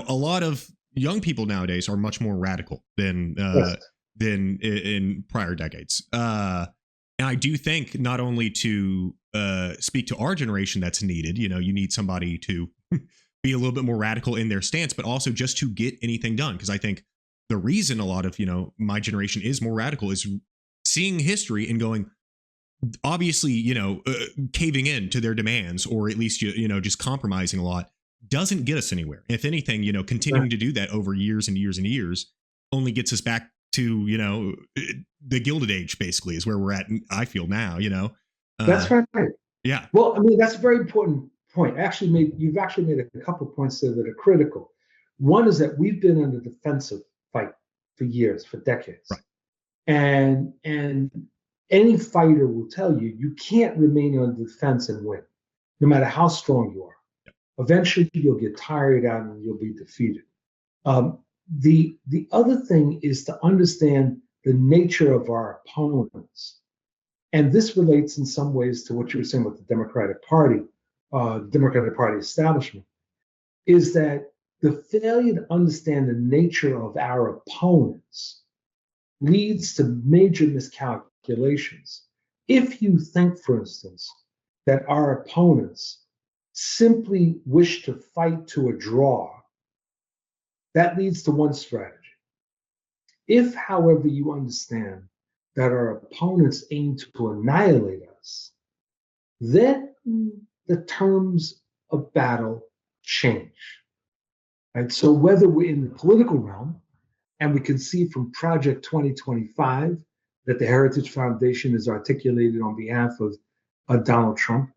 lot of young people nowadays are much more radical than in prior decades. And I do think not only to speak to our generation that's needed, you need somebody to be a little bit more radical in their stance, but also just to get anything done. Because I think the reason a lot of, my generation is more radical is seeing history and going, obviously, caving in to their demands, or at least, just compromising a lot doesn't get us anywhere. If anything, continuing to do that over years and years and years only gets us back to, the Gilded Age, basically, is where we're at. I feel now, That's right. Yeah. Well, I mean, that's a very important point. You've actually made a couple of points there that are critical. One is that we've been in a defensive fight for years, for decades. Right. And any fighter will tell you, you can't remain on the defense and win, no matter how strong you are. Yep. Eventually, you'll get tired out and you'll be defeated. The other thing is to understand the nature of our opponents. And this relates in some ways to what you were saying with the Democratic Party establishment, is that the failure to understand the nature of our opponents leads to major miscalculations. If you think, for instance, that our opponents simply wish to fight to a draw, that leads to one strategy. If, however, you understand that our opponents aim to annihilate us, then the terms of battle change. Right? So whether we're in the political realm, and we can see from Project 2025 that the Heritage Foundation is articulated on behalf of Donald Trump,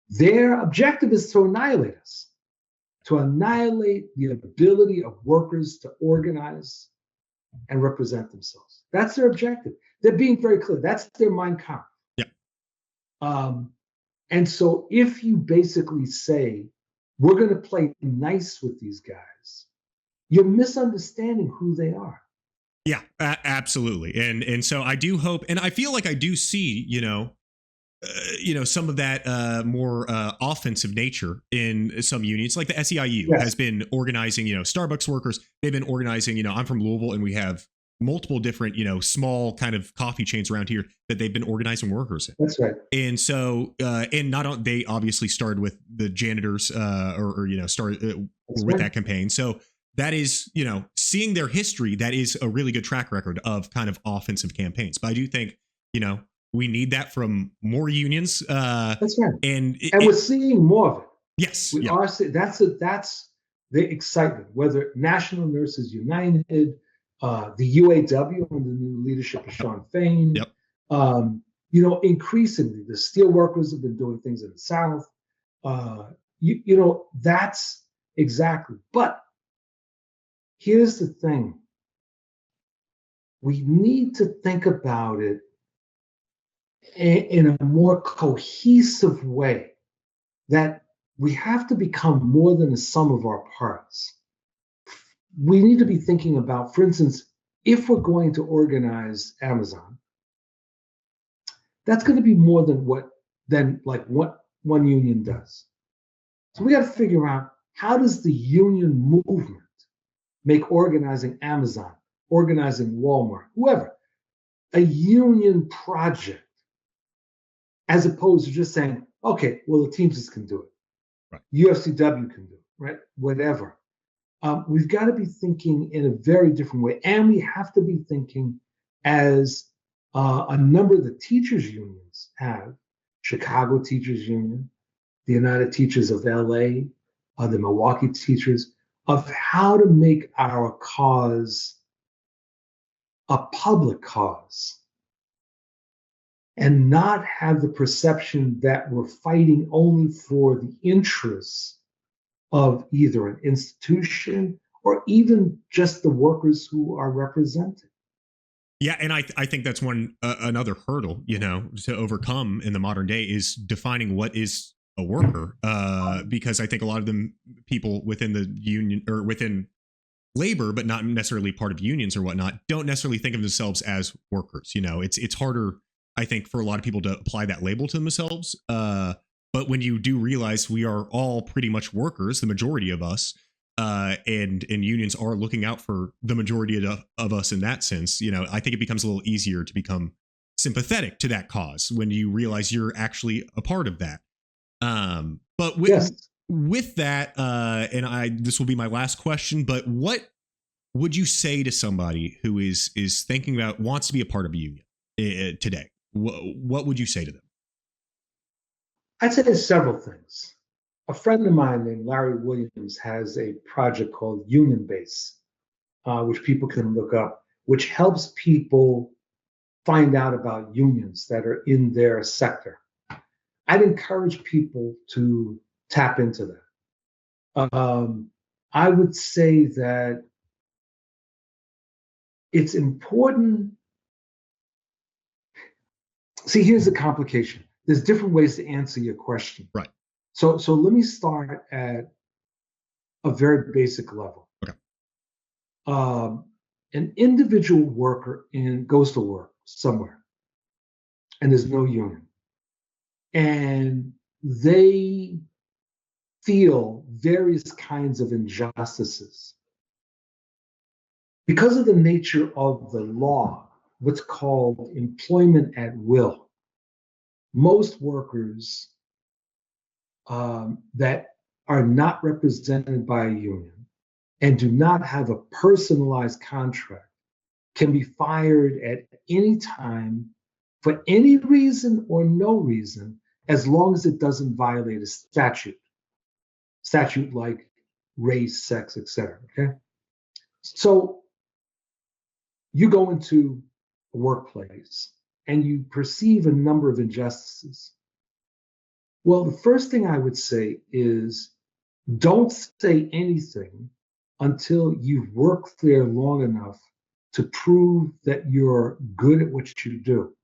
their objective is to annihilate us, to annihilate the ability of workers to organize and represent themselves. That's their objective. They're being very clear. That's their Mein Kampf. Yeah. And so if you basically say, we're going to play nice with these guys, you're misunderstanding who they are. Yeah, absolutely. And so I do hope, and I feel like I do see, some of that more offensive nature in some unions, like the SEIU Yes, has been organizing. Starbucks workers. They've been organizing. I'm from Louisville, and we have multiple different, small kind of coffee chains around here that they've been organizing workers in. that's right. And so, and not they obviously started with the janitors, or started That's with right. that campaign. So that is, seeing their history, that is a really good track record of kind of offensive campaigns. But I do think, we need that from more unions. That's right. And And we're seeing more of it. yes, We yeah, are seeing that's the excitement. Whether National Nurses United, the UAW under the new leadership of Shawn Fain, yep, increasingly the steel workers have been doing things in the South. That's exactly. But here's the thing: we need to think about it in a more cohesive way. That we have to become more than the sum of our parts. We need to be thinking about, for instance, if we're going to organize Amazon, that's going to be more than like what one union does. So we got to figure out, how does the union movement make organizing Amazon, organizing Walmart, whoever, a union project, as opposed to just saying, okay, well, the Teamsters can do it, right. UFCW can do it, right? Whatever. We've got to be thinking in a very different way. And we have to be thinking as a number of the teachers' unions have: Chicago Teachers Union, the United Teachers of LA, the Milwaukee Teachers, of how to make our cause a public cause and not have the perception that we're fighting only for the interests of either an institution or even just the workers who are represented. Yeah, and I think that's another hurdle, to overcome in the modern day, is defining what is a worker, because I think a lot of them people within the union or within labor, but not necessarily part of unions or whatnot, don't necessarily think of themselves as workers. It's harder, I think, for a lot of people to apply that label to themselves. But when you do realize we are all pretty much workers, the majority of us, and unions are looking out for the majority of us in that sense, I think it becomes a little easier to become sympathetic to that cause when you realize you're actually a part of that. But Yes. With that, and this will be my last question, but what would you say to somebody who is thinking about, wants to be a part of a union today? What would you say to them? I'd say there's several things. A friend of mine named Larry Williams has a project called Union Base, which people can look up, which helps people find out about unions that are in their sector. I'd encourage people to tap into that. I would say that it's important. See, here's the complication. There's different ways to answer your question. Right. So let me start at a very basic level. Okay. An individual worker goes to work somewhere, and there's no union, and they feel various kinds of injustices because of the nature of the law, what's called employment at will. Most workers that are not represented by a union and do not have a personalized contract can be fired at any time for any reason or no reason, as long as it doesn't violate a statute like race, sex, etc. Okay, so you go into a workplace and you perceive a number of injustices. Well, the first thing I would say is, don't say anything until you've worked there long enough to prove that you're good at what you do.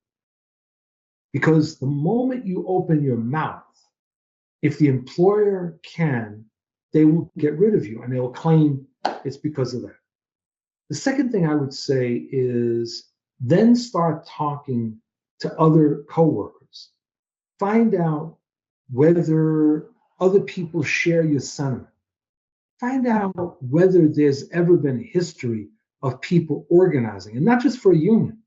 Because the moment you open your mouth, if the employer can, they will get rid of you and they will claim it's because of that. The second thing I would say is then start talking to other coworkers. Find out whether other people share your sentiment. Find out whether there's ever been a history of people organizing, and not just for a union.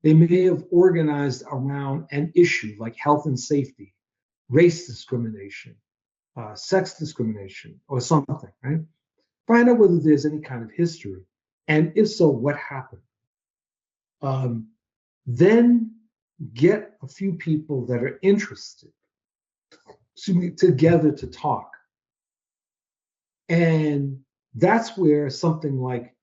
They may have organized around an issue like health and safety, race discrimination, sex discrimination, or something, right? Find out whether there's any kind of history, and if so, what happened. Then get a few people that are interested, together to talk. And that's where something like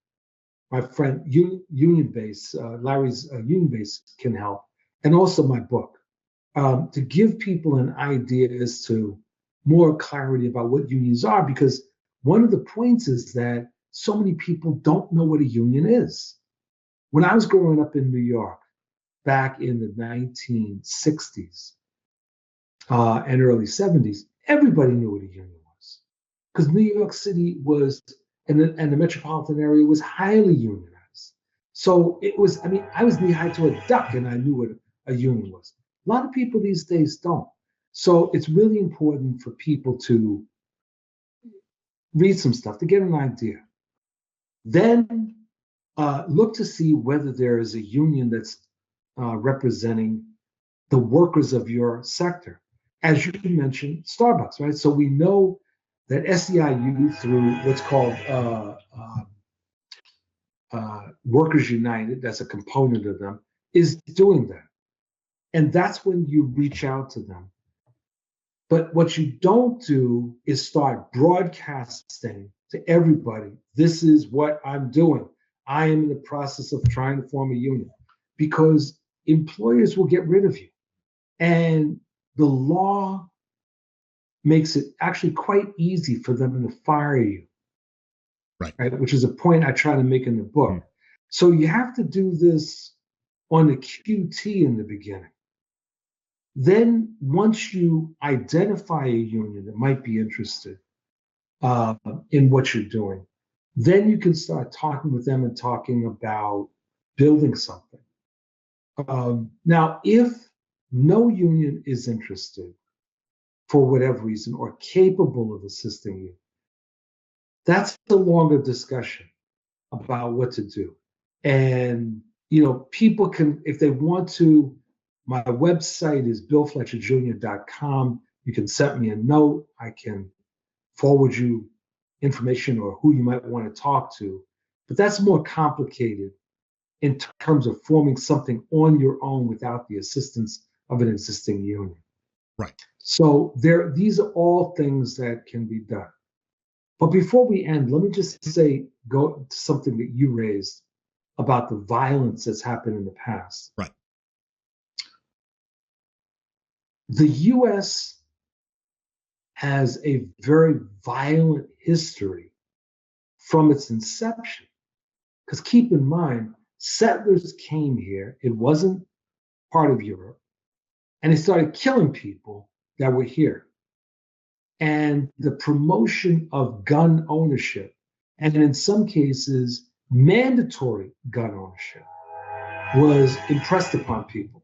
my friend Union Base, Larry's Union Base can help, and also my book, to give people an idea as to more clarity about what unions are, because one of the points is that so many people don't know what a union is. When I was growing up in New York back in the 1960s and early 70s, everybody knew what a union was, because New York City was, and the metropolitan area was highly unionized. So it was, I mean, I was knee high to a duck and I knew what a union was. A lot of people these days don't. So it's really important for people to read some stuff to get an idea. Then look to see whether there is a union that's representing the workers of your sector. As you mentioned, Starbucks, right? So we know that SEIU, through what's called Workers United, that's a component of them, is doing that. And that's when you reach out to them. But what you don't do is start broadcasting to everybody, this is what I'm doing. I am in the process of trying to form a union, because employers will get rid of you. And the law makes it actually quite easy for them to fire you, right? Which is a point I try to make in the book. Mm-hmm. So you have to do this on the QT in the beginning. Then once you identify a union that might be interested in what you're doing, then you can start talking with them and talking about building something. Now, if no union is interested for whatever reason or capable of assisting you, that's a longer discussion about what to do. And, people can, if they want to, my website is billfletcherjr.com. You can send me a note. I can forward you information or who you might want to talk to. But that's more complicated in terms of forming something on your own without the assistance of an existing union. Right. So these are all things that can be done. But before we end, let me just go to something that you raised about the violence that's happened in the past. Right. The U.S. has a very violent history from its inception. Because keep in mind, settlers came here, it wasn't part of Europe, and they started killing people that were here. And the promotion of gun ownership, and in some cases, mandatory gun ownership, was impressed upon people.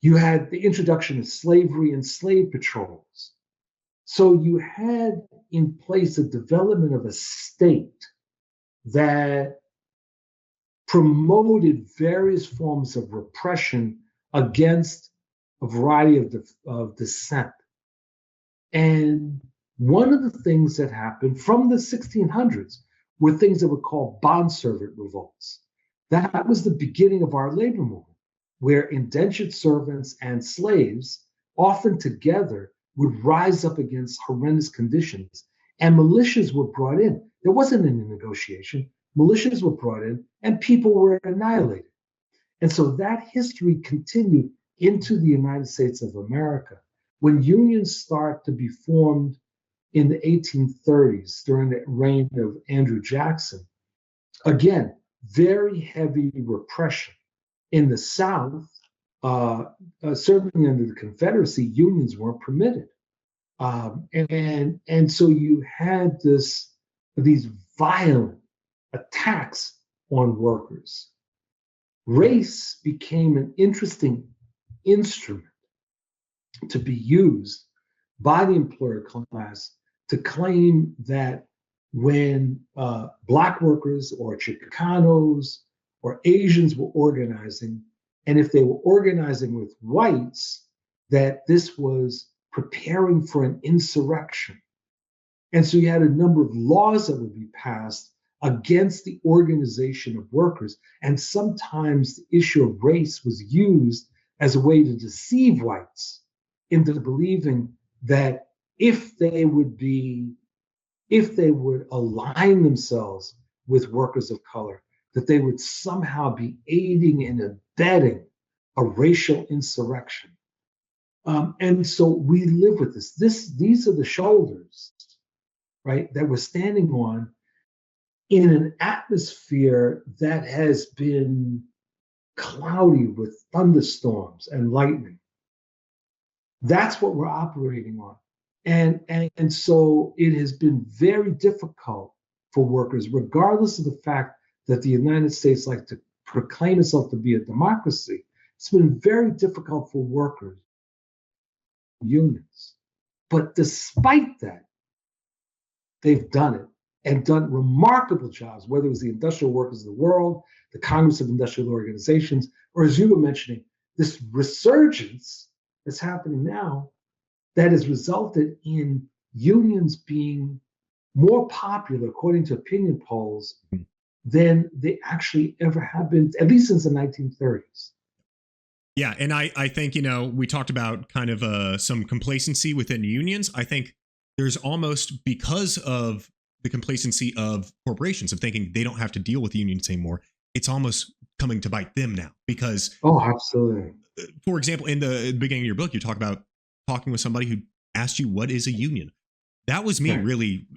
You had the introduction of slavery and slave patrols. So you had in place a development of a state that promoted various forms of repression against a variety of dissent. And one of the things that happened from the 1600s were things that were called bondservant revolts. That was the beginning of our labor movement, where indentured servants and slaves, often together, would rise up against horrendous conditions. And militias were brought in. There wasn't any negotiation. Militias were brought in, and people were annihilated. And so that history continued into the United States of America. When unions start to be formed in the 1830s during the reign of Andrew Jackson, again, very heavy repression. In the South, certainly under the Confederacy, unions weren't permitted. And so you had these violent attacks on workers, race became an interesting instrument to be used by the employer class to claim that when Black workers or Chicanos or Asians were organizing, and if they were organizing with whites, that this was preparing for an insurrection. And so you had a number of laws that would be passed against the organization of workers. And sometimes the issue of race was used as a way to deceive whites into believing that if they would align themselves with workers of color, that they would somehow be aiding and abetting a racial insurrection. And so we live with this. These are the shoulders, right, that we're standing on in an atmosphere that has been cloudy with thunderstorms and lightning. That's what we're operating on. And so it has been very difficult for workers, regardless of the fact that the United States likes to proclaim itself to be a democracy. It's been very difficult for workers, unions. But despite that, they've done it and done remarkable jobs, whether it was the industrial workers of the world, the Congress of Industrial Organizations, or as you were mentioning, this resurgence that's happening now that has resulted in unions being more popular, according to opinion polls, than they actually ever have been, at least since the 1930s. Yeah, and I think, we talked about kind of some complacency within unions. I think there's almost, because of the complacency of corporations, of thinking they don't have to deal with unions anymore, it's almost coming to bite them now. Because, oh, absolutely. For example, in the beginning of your book, you talk about talking with somebody who asked you, what is a union? That was me really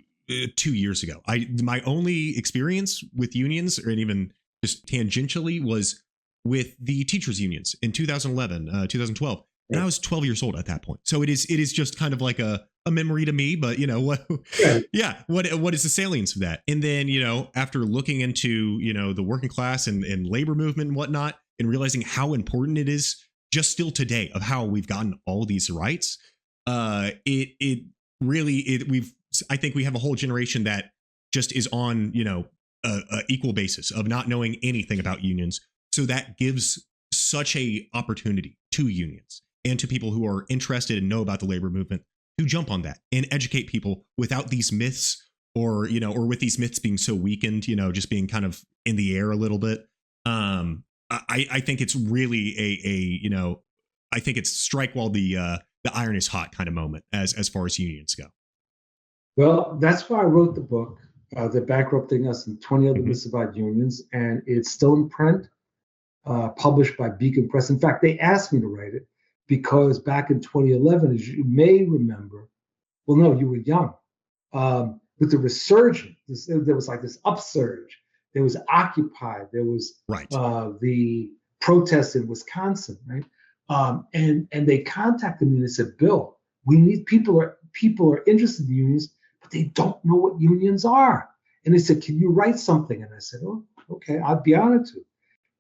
2 years ago. My only experience with unions, or even just tangentially, was with the teachers unions in 2011, 2012. And I was 12 years old at that point. So it is just kind of like a memory to me, but what is the salience of that? And then, after looking into, the working class and labor movement and whatnot, and realizing how important it is just still today of how we've gotten all these rights, I think we have a whole generation that just is on, a equal basis of not knowing anything about unions. So that gives such a opportunity to unions and to people who are interested and know about the labor movement to jump on that and educate people without these myths, or with these myths being so weakened, just being kind of in the air a little bit. I think it's really I think it's strike while the iron is hot kind of moment as far as unions go. Well, that's why I wrote the book, They're Bankrupting Us and 20 Other Myths About Unions, and it's still in print, published by Beacon Press. In fact, they asked me to write it because back in 2011, as you may remember, well, no, you were young, with the resurgence, there was like this upsurge. There was Occupy, there was the protests in Wisconsin, right? And they contacted me and they said, Bill, we need people are interested in unions, but they don't know what unions are. And they said, can you write something? And I said, oh, okay, I'd be honored to.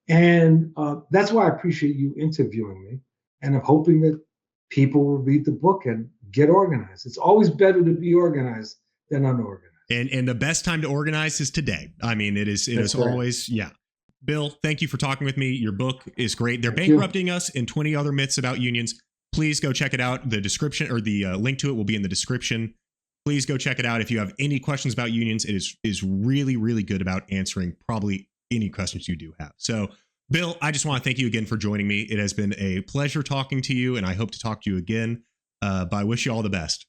And that's why I appreciate you interviewing me. And I'm hoping that people will read the book and get organized. It's always better to be organized than unorganized. And the best time to organize is today. I mean, it is always, yeah. Bill, thank you for talking with me. Your book is great. They're Bankrupting Us and 20 Other Myths About Unions. Please go check it out. The description, or the link to it, will be in the description. Please go check it out. If you have any questions about unions, it is really, really good about answering probably any questions you do have. So, Bill, I just want to thank you again for joining me. It has been a pleasure talking to you, and I hope to talk to you again. But I wish you all the best.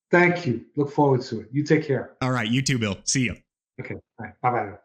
Thank you. Look forward to it. You take care. All right. You too, Bill. See you. Okay. All right. Bye-bye.